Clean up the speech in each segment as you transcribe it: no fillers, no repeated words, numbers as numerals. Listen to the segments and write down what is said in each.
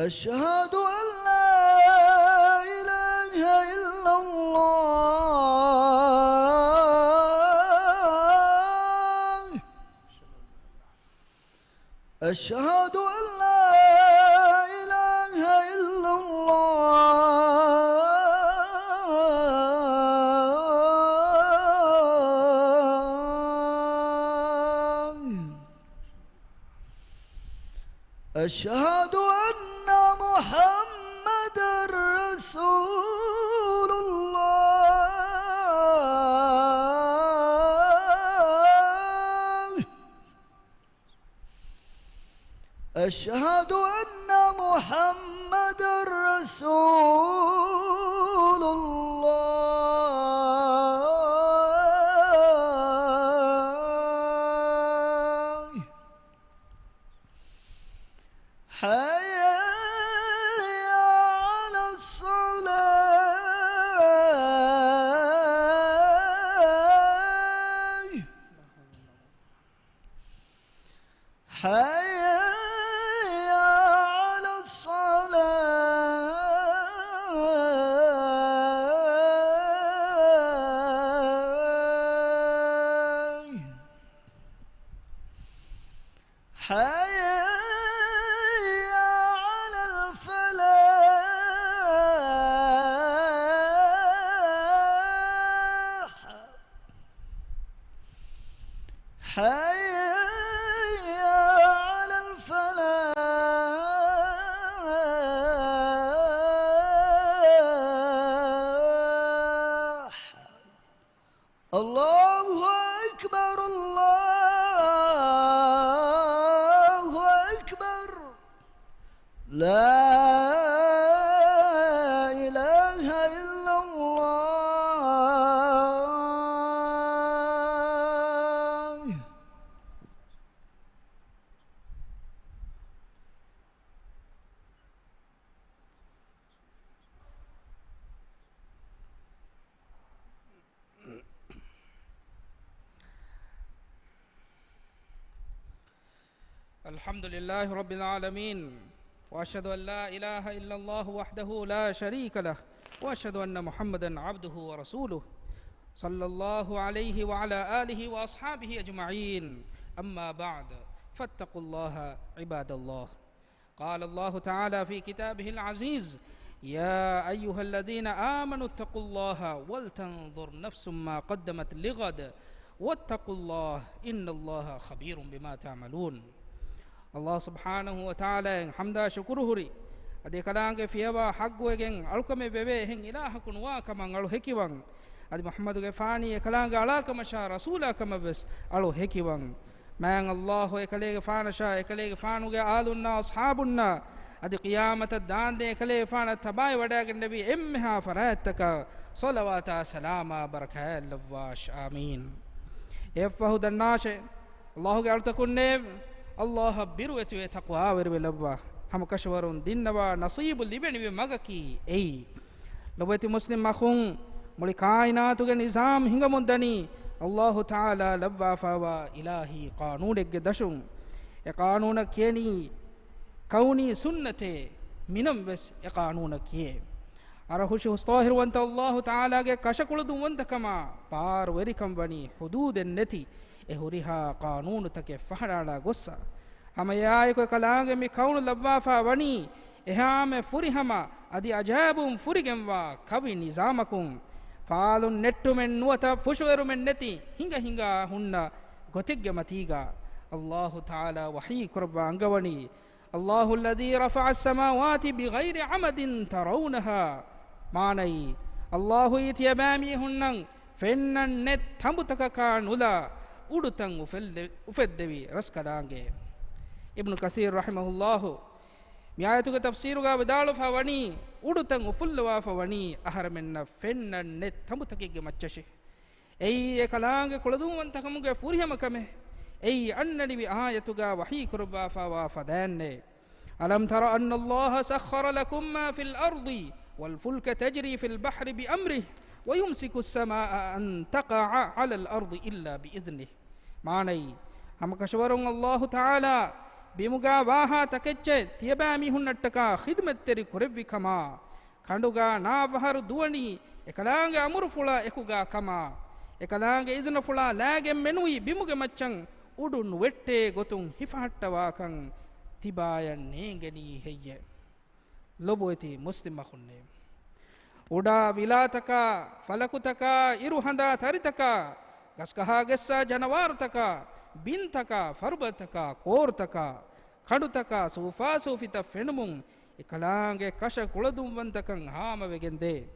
أشهد أن لا إله إلا الله. أشهد أن لا إله إلا الله. أشهد أن محمدًا رسول الله. أشهد أن محمدًا رسول الله. حي على الصلاة. حي على الصلاة. حي على الفلاح. حي على الفلاح. الله أكبر الله أكبر. لا إله إلا الله. الحمد لله رب العالمين، وأشهد أن لا إله إلا الله وحده لا شريك له، وأشهد أن محمدا عبده ورسوله صلى الله عليه وعلى آله وأصحابه أجمعين. أما بعد، فاتقوا الله عباد الله. قال الله تعالى في كتابه العزيز: يا أيها الذين آمنوا اتقوا الله ولتنظر نفس ما قدمت لغد واتقوا الله إن الله خبير بما تعملون. Allah subhanahu wa ta'ala en hamda shukuru huri ade kalange fiyawa hagwegen alkame bebe hen ilaha kunwa kaman alu hekiwan ade muhammadu ge fani e kalange alaka masha rasula kama bes alu hekiwan man Allah e kalege fana sha e kalege fanu ge alunna ashabunna ade qiyamat dande e kalege fana tabai wadagen nabi emha farataka salawata salama barakat lawash amin. Efahu dannashe Allah ge altakunne Allah biruwetuwe taqwa werwe labwa ham kashwarun dinnawa nasibul libeniwe magaki ei lobeti muslim makhun muli kainatuge nizam hingamundani Allah taala labwa fawa ilahi qanunegge dashun e qanuna kiyeni kauni sunnate minam wes e qanuna kiye ara hushi hustahir wanta Allah taala ge kashakuludu wanta kama par werikam bani hududen neti e huriha qanun take fahrala gossa hamayaay ko kalange mi kaunu labwafa wani ehame furihama adi ajabum furigemwa kavi nizamakun falun nettumen nuata fushwerumen neti hinga hunna gotigge matiga Allah taala wahi kurba angawani Allahu alladhi rafa'a as-samawati bighayri 'amadin tarawnaha manai Allahu itiyabami hunnan fennan net tambutaka kanula udutan ufeddevi raskadange. Ibn Kathir rahimahullahu mi ayatuge tafsiruga badalu fawani udutan ufulwa fawani aharmenna fennan net tambutake macchashe ei e kalange kolodumantakamuge furihamakame ei annani bi ayatuga wahi kurba fawa fadanne alam tara anna Allah sakhkhara lakum ma fil ardi wal fulka tajri fil bahri bi amrihi wa yumsiku as-samaa'a an taqa'a 'ala al ardi illa bi idhnihi manai ham kashwarun Allah taala bimuga waha takecche tiaba mi hunnattaka khidmetteri korevvi kama kanduga naavaharu duwani ekalaange amuru fula ekuga kama ekalaange iduna fula laage menui bimuge maccan udun wette gotun hifahattawa kan tibayan neengeni heyye loboeti muslim mahunne uda vilataka falakutaka iruhanda taritaka gaskaha gessa janawarutaka bintaka farbataka kortaka kadutaka sufa sufita fenumun ekalaange kasha kuladum wantakan hama vegende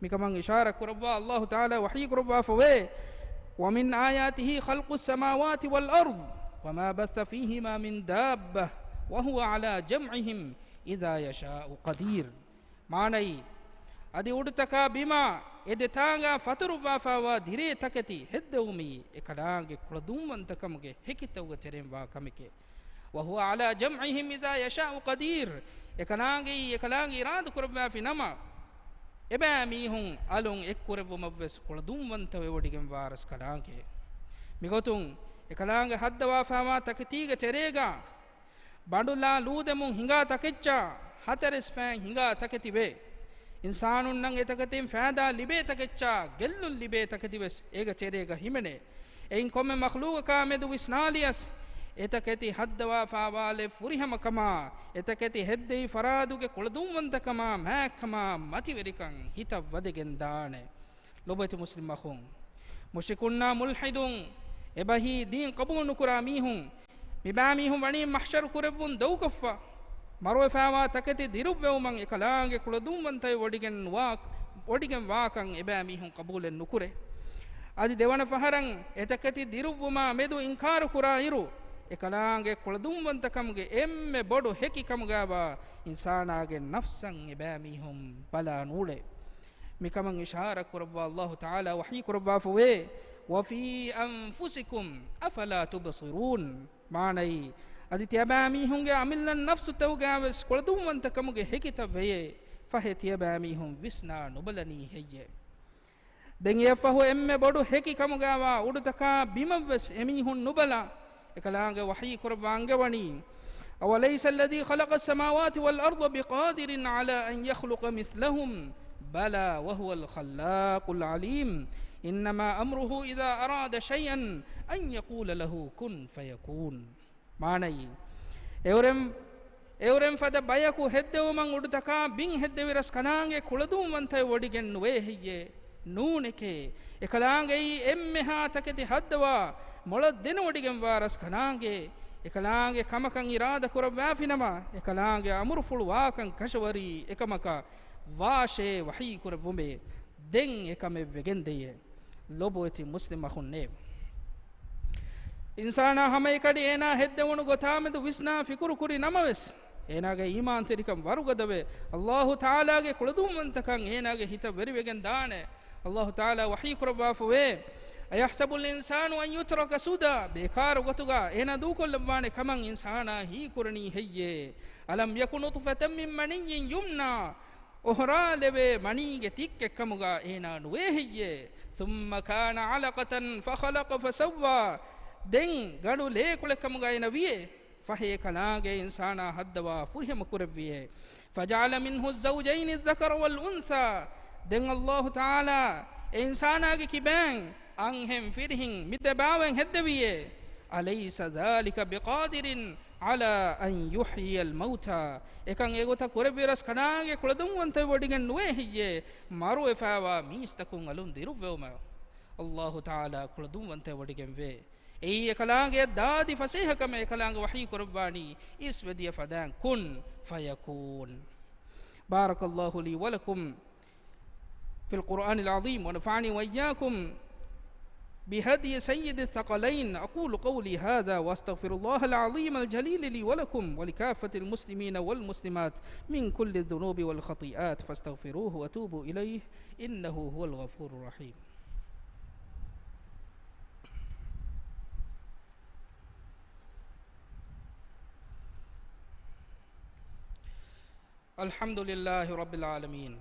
mikamang ishara kurabba Allah taala wahyi kurabba fawe wa min ayatihi khalqus samawati wal ard wama batha fihima min dabbah wa huwa ala jam'ihim idha yasha'u qadir manai adi udutaka bima edetanga faturuba fawa dhire takati heddewumi ekalaange kuladum wantakamge hekitawga teremwa kamike wa huwa ala jam'ihim idha yasha'u qadir ekalaange irad kurabba fi nama eba mihun alun ekkurevu mavves kuladum wantawe wodigen waras kalaange migotun ekalaange haddawa fama takatiga terega bandula ludemun hinga takeccha hatares fan hinga taketiwe insanun nan etakatin faada libe takeccha gellun libe taketiwes ega terega himene ein komme makhluqa medu wisnalias etaketi haddawa faawale furihama kama etaketi heddei faraduge kuladum wantakama maakama mativerikan hita wadegen daane lobati muslim makhun mushikunna mulhidun ebahi din qabul nukura mihun mibamihun wani mahshar kurevun dawkaffa marwe faawa taketi dirubweuman ekalaange kuladum wantai wodigen waakan ebamihun qabulen nukure adi dewana faharan etaketi dirubwuma medu inkaru kurairu ekalaange kuladum wantakamge emme bodu heki kamugaba insanaage nafsan ebamihum bala nule mikamang ishara kurabba Allah taala wahyi kurabba fawe wa fi anfusikum afala tubsirun manai aditi abamihunge amillan nafsu tawgaves kuladum wantakamge heki tabye faheti abamihum visna nubalani heyye den yefahu emme bodu heki kamugaba udutaka bimavves emihun nubala ekalaange wahyi kurabba angawani awalaysa alladhi khalaqa as-samawati wal arda biqadirin ala an yakhluqa mithlahum bala wa huwa al-khallaqul alim innama amruhu idha arada shay'an an yaqula lahu kun fayakun manai eurem fada bayaku heddewman udutaka bin heddeviras kanaange kuladum wantay wodigen we heyye nuuneke ekalaange emmeha taketi haddawa mola denu wodigen waras kanaange ekalaange kamakan irada kurabwa finama ekalaange amurful waakan kashwari ekamaka waashe wahyi kurabwume den ekame vegendeye loboeti muslim ahunne insana hame kadi ena heddewunu gotamedu visna fikuru kuri namaves enage iman terikam warugadawe Allah taala ge kuladum wantakan enage hita veri vegen daane Allah taala wahyi kurabwa fawe ayahsabu al-insanu an yutraka suda bekar gotuga ena du kollwane kaman insana hi kurani heyye alam yakun nutfatan min maniyyin yumna ohra lebe manige tikke kamuga ena nuwe heyye thumma kana alaqatan fa khalaqa fa sawwa den ganu le kule kamuga ena wiye fahe kanaage insana haddawa furhima kurabwiye faja'ala minhu az-zawjayn adh-dhakara wal-untha den Allah taala insana ge kiban anhem firhin midabawen heddewiye alaysa dhalika biqadirin ala an yuhyiya al-mauta ekan egota kurebiras kanaage kuladum wante wodigen nuwe hiyye maru efawa mistakun alun diruvwema Allah taala kuladum wante wodigen we ei ekalaange daadi fasihakam ekalaange wahyi kurbani iswadiya fadan kun fayakun barakallahu li wa lakum في القرآن العظيم ونفعني وإياكم بهدي سيد الثقلين أقول قولي هذا وأستغفر الله العظيم الجليل لي ولكم ولكافة المسلمين والمسلمات من كل الذنوب والخطيئات فاستغفروه وتوبوا إليه إنه هو الغفور الرحيم الحمد لله رب العالمين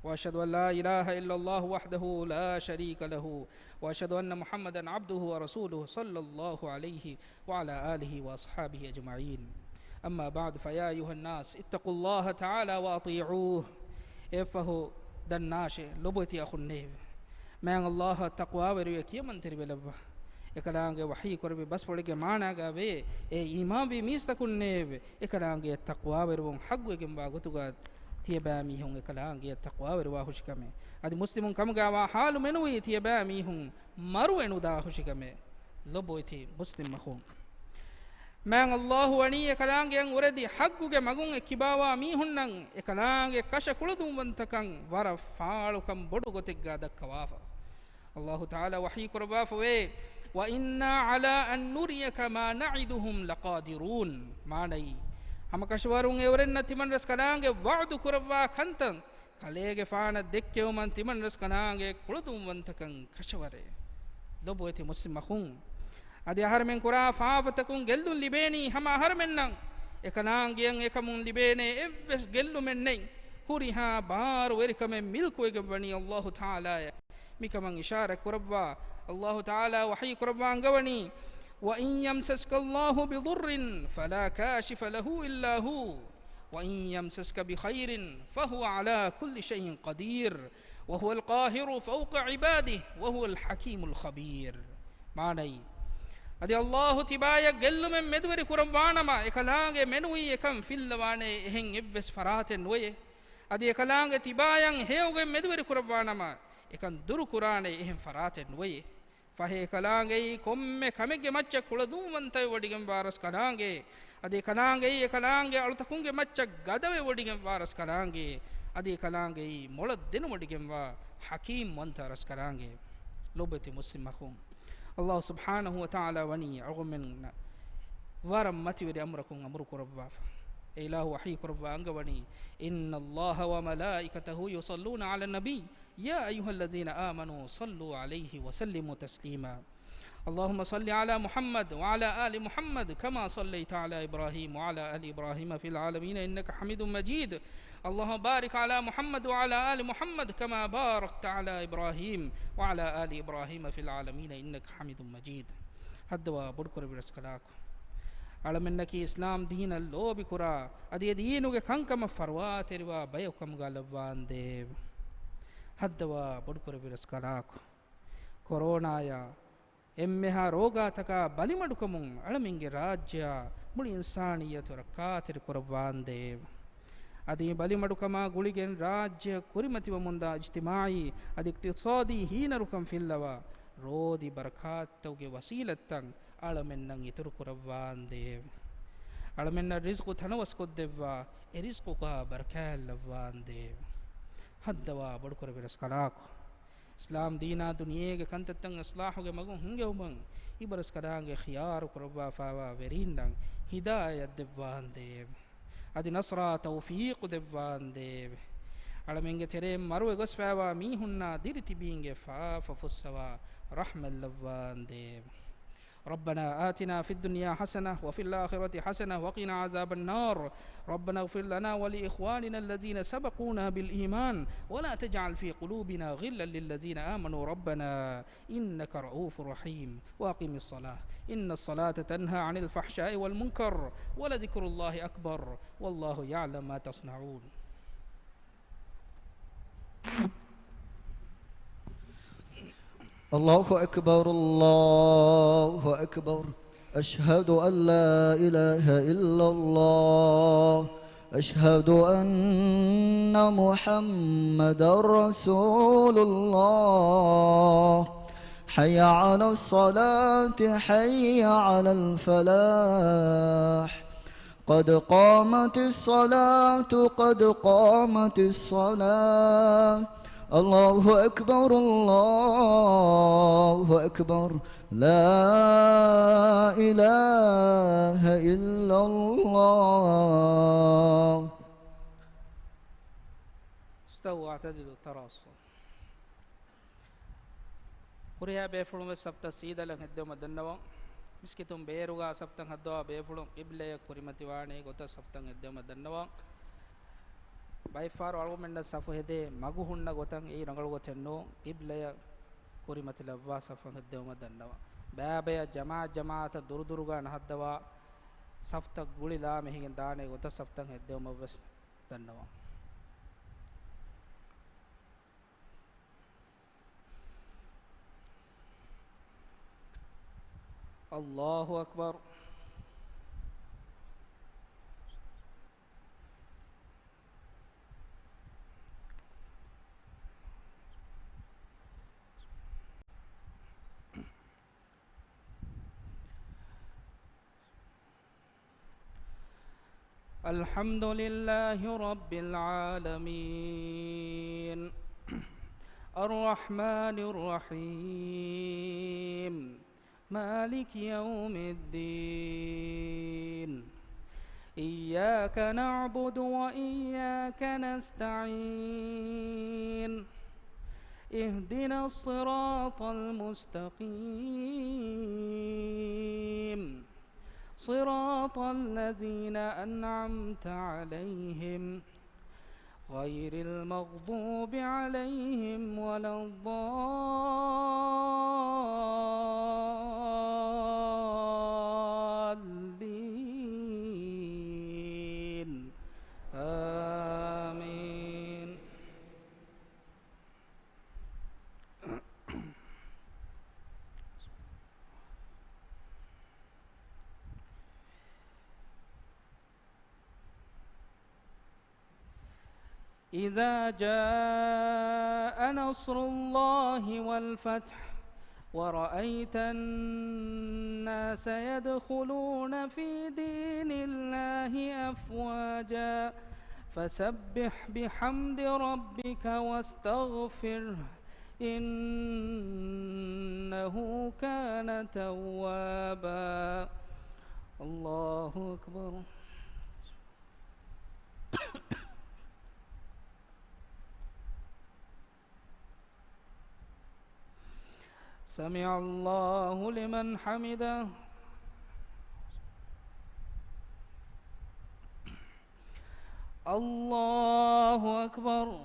وأشهد أن لا إله إلا الله وحده لا شريك له وأشهد أن محمدا عبده ورسوله صلى الله عليه وعلى آله وأصحابه أجمعين أما بعد فيا أيها الناس اتقوا الله تعالى وأطيعوه إفه دناشي لبوتي أخنيه من الله التقوى وريك يمن تربلبه ekalaange wahi korbe bas polige maanaga ve e imam bi mistakunne ekalaange taqwa verwon haggu egen ba gotuga tieba mi hun ekalaange taqwa verwa hushkame adi muslimun kamga wa halu menui tieba mi hun maru enu da hushkame loboiti muslim mahun man allah wani ekalaange an uredi haggu ge magun ekibawa mi hunnan ekalaange kasha kuludum wantakan wara faalukam bodu gotegga dakkawafa allah taala wahi korba fe وإنا على أن نريك ما نعدهم لقادرون ماني هم كشوارون يورن تمن رسكنانge وعد كروا كنتن كليگه فانا دكيو من تمن رسكنانge كلدوم وانتكن كشواره لبوتي مسلم مخون ادي هرمن كرا فافتكون گلدون لبيني هم هرمنن ekanaangiyan ekamun libene evves gellu mennei huriha bar werikame milku egabani Allah taala mikaman ishara kurabwa الله تعالى وحي قربان قواني وإن يمسسك الله بضر فلا كاشف له إلا هو وإن يمسسك بخير فهو على كل شيء قدير وهو القاهر فوق عباده وهو الحكيم الخبير معني أدي الله تبايا قل من مدور قربانما إكلاغ منوي يكم في اللواني إهن إبس فراتن وي أدي إكلاغ تبايا هيوغ مدور قربانما إكن در قراني إهن فراتن وي فهي كلانجي كم كمج مچ كلدوم منتي وديگم وارس كلانجي ادي كلانجي كلانجي التكونج مچ غدوي وديگم وارس كلانجي ادي كلانجي مولد دين وديگم وا حكيم منترس كلانجي لوبتي مسلم مخوم الله سبحانه وتعالى وني اغمن ورم متي ودي امركم امرك ربا اله وحي ربا انغوني ان الله وملائكته يصلون على النبي يا أيها الذين آمنوا صلوا عليه وسلموا تسليما اللهم صل على محمد وعلى آل محمد كما صليت على إبراهيم وعلى آل إبراهيم في العالمين إنك حميد مجيد اللهم بارك على محمد وعلى آل محمد كما باركت على إبراهيم وعلى آل إبراهيم في العالمين إنك حميد مجيد هدوا بركر برسكلاك على منك إسلام دين اللو بكرا أدي دينك كنكم فروات روا بيوكم غالبان ديو ಹದ್ದವ ಬಡುಕರು ಬಿರಸ್ಕಲಾಕು ಕೊರೋನಾಯ ಎಮ್ಮೆಹ ರೋಗಾತಕ ಬಲಿಮಡುಕಮು ಅಳಮಿಂಗೆ ರಾಜ್ಯ ಮುಳಿ ಇನ್ಸಾನಿಯತುರ ಕಾತಿರಿ ಕೊರವಾಂದೇವ್ ಅದಿ ಬಲಿಮಡುಕಮ ಗುಳಿಗೆನ್ ರಾಜ್ಯ ಕುರಿಮತಿವ ಮುಂದ ಇಜ್ತಿಮಾಯಿ ಅದಿ ಇಕ್ತಿಸಾದಿ ಹೀನರುಕಂ ಫಿಲ್ಲವ ರೋದಿ ಬರಕಾತ್ತವ್ಗೆ ವಸೀಲತ್ತಂ ಅಳಮೆನ್ನಂ ಇತುರು ಕೊರವಾಂದೇವ್ ಅಳಮೆನ್ನ ರಿಸ್ಕು ಥನವಸ್ಕೊದ್ದೆವ್ವ ಎ ರಿಸ್ಕುಕ ಬರಕಾಲ್ಲವಾಂದೇವ್ ಹದ್ದವಾ ಬಡುಕರ ಬಿರಸ್ಕಲಾಕು ಇಸ್ಲಾಂ ದೀನಾ ದುನಿಯೆಗೆ ಕಂತತ್ತಂ ಇಸ್ಲಾಹುಗೆ ಮಗು ಹುಂಗೆ ಉಮಂ ಇಬರಸ್ಕಲಾಂಗೆ ಖಿಯಾರು ಕುರಬಾ ಫಾವಾ ವೆರಿಂಡಂ ಹಿದಾಯತ್ ದೆವ್ವಾಂದೇವ್ ಅದಿ ನಸ್ರಾ ತೌಫೀಕ್ ದೆವ್ವಾಂದೇವ್ ಅಳಮೆಂಗೆ ತೆರೆ ಮರುವೆ ಗೊಸ್ಫಾವಾ ಮೀಹುನ್ನ ದಿರಿತಿ ಬೀಂಗೆ ಫಾಫ ಫುಸ್ಸವಾ ರಹ್ಮಲ್ಲವಾಂದೇವ್ ربنا آتنا في الدنيا حسنة وفي الآخرة حسنة وقنا عذاب النار ربنا اغفر لنا ولإخواننا الذين سبقونا بالإيمان ولا تجعل في قلوبنا غلا للذين آمنوا ربنا إنك رؤوف رحيم وأقم الصلاة إن الصلاة تنهى عن الفحشاء والمنكر ولذكر الله أكبر والله يعلم ما تصنعون الله أكبر الله أكبر أشهد أن لا إله إلا الله أشهد أن محمدا رسول الله حي على الصلاة حي على الفلاح قد قامت الصلاة قد قامت الصلاة الله أكبر الله أكبر لا إله إلا الله استووا واعتدلوا تراصوا قريها بيفلون سبت سيدا لن هدو مدنوا مسكتم بيروغا سبتن هدوا بيفلون قبلة كريمتي واني غوتا سبتن هدو مدنوا ಬೈಫಾರ್ ಒಳಗುಮೆಂಡ ಸಫು ಹೆದೆ ಮಗು ಹುಣ್ಣ ಗೊತ್ತಂ ಈ ರಂಗಳು ಗೊತ್ತೆನ್ನು ಕಿಬ್ಲೆಯ ಕುರಿಮತಿಲವ್ವ ಸಫ ಹದ್ದೆವ ಮದನ್ನವ ಬ್ಯಾಬೆಯ ಜಮಾತ ದುರುದುರುಗ ನಹದ್ದವ සෆ්තක් ගුලිලා මෙහිගෙන් දානේ ගොත සෆ්තන් හෙද්දෙවම බස් දන්නවා අල්ලාහු අක්බර් الحمد لله رب العالمين الرحمن الرحيم مالك يوم الدين إياك نعبد وإياك نستعين اهدنا الصراط المستقيم صراط الذين أنعمت عليهم غير المغضوب عليهم ولا الضالين آمين إذا جاء نصر الله والفتح ورأيت الناس يدخلون في دين الله أفواجا فسبح بحمد ربك واستغفره إنه كان توابا الله أكبر سمع الله لمن حمده الله أكبر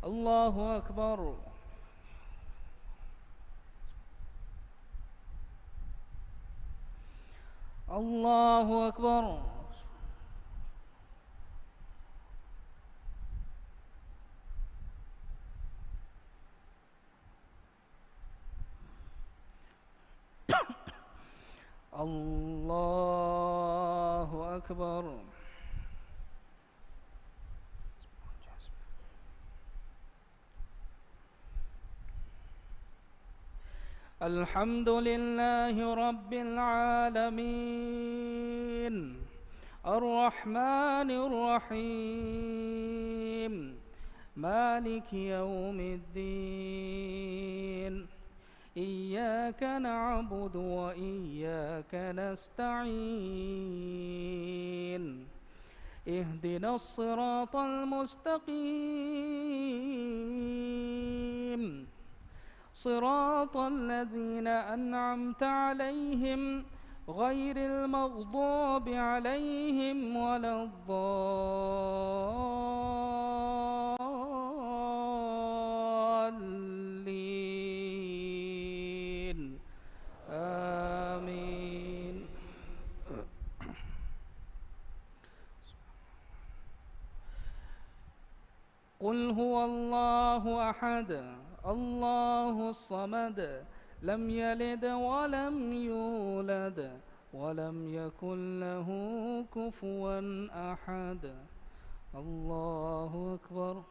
الله أكبر الله أكبر الله أكبر الحمد لله رب العالمين الرحمن الرحيم مالك يوم الدين إياك نعبد وإياك نستعين اهدنا الصراط المستقيم صراط الذين أنعمت عليهم غير المغضوب عليهم ولا الضالين آمين قل هو الله أحد الله الصمد لم يلد ولم يولد ولم يكن له كفوا أحد الله أكبر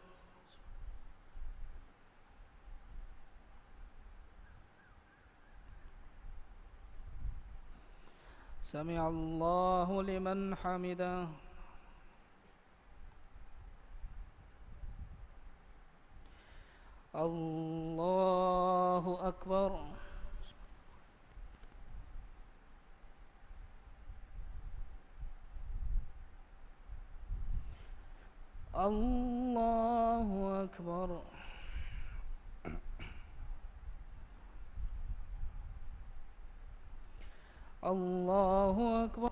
سمع الله لمن حمده الله أكبر الله أكبر الله أكبر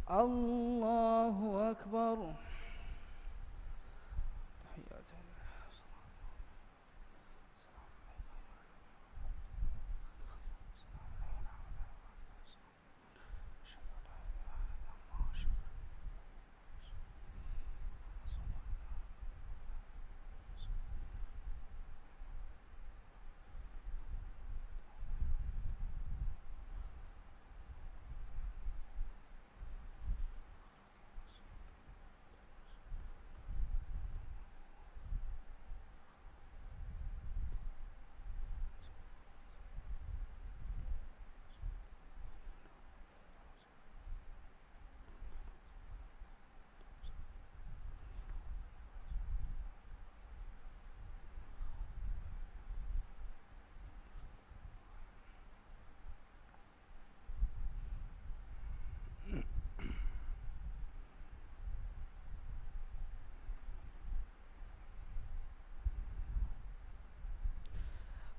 الله أكبر. تحيات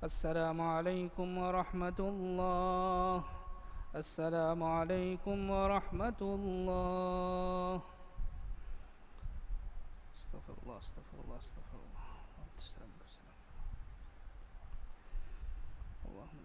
السلام عليكم ورحمة الله. السلام عليكم ورحمة الله. استغفر الله استغفر الله استغفر الله. اللهم